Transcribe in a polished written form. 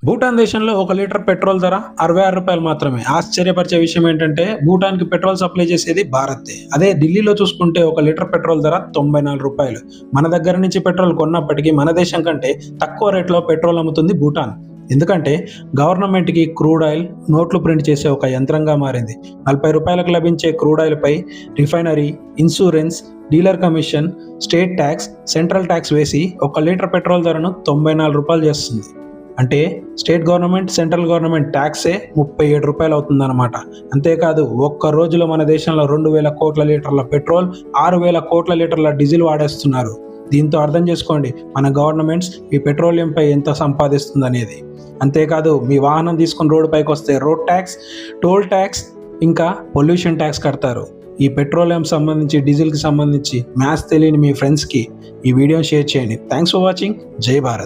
భూటాన్ దేశంలో 1 litre petrol ధర రూ. 66 మాత్రమే. ఆశ్చర్యపరిచే విషయం ఏంటంటే భూటాన్‌కి పెట్రోల్ సప్లై చేసేది భారతే. అదే ఢిల్లీలో చూసుకుంటే 1 లీటర్ పెట్రోల్ ధర రూ. 94. మన దగ్గర నుంచి పెట్రోల్ కొన్నప్పటికీ మన దేశం కంటే తక్కువ రేట్‌లో పెట్రోల్ అమ్ముతుంది భూటాన్. ఎందుకంటే గవర్నమెంట్‌కి క్రూడ్ ఆయిల్ నోట్లు ప్రింట్ చేసే ఒక యంత్రంగా మారింది. రూ. 40కి లభించే క్రూడ్ ఆయిల్‌పై refinery, insurance, dealer commission, state tax, central tax వేసి 1 లీటర్ పెట్రోల్ ధరను రూ. 94 చేస్తుంది. అంటే స్టేట్ గవర్నమెంట్, సెంట్రల్ గవర్నమెంట్ ట్యాక్సే రూ. 37 అవుతుందన్నమాట. అంతేకాదు ఒక్క రోజులో మన దేశంలో 2,000 కోట్ల లీటర్ల పెట్రోల్, 6,000 కోట్ల లీటర్ల డీజిల్ వాడేస్తున్నారు. దీంతో అర్థం చేసుకోండి మన గవర్నమెంట్స్ ఈ పెట్రోలియంపై ఎంత సంపాదిస్తుందనేది. అంతేకాదు మీ వాహనం తీసుకుని రోడ్డు పైకి వస్తే రోడ్ ట్యాక్స్, టోల్ ట్యాక్స్, ఇంకా పొల్యూషన్ ట్యాక్స్ కడతారు. ఈ పెట్రోలియం సంబంధించి, డీజిల్కి సంబంధించి మ్యాథ్స్ తెలియని మీ ఫ్రెండ్స్కి ఈ వీడియోని షేర్ చేయండి. Thanks for watching. జై భారత్.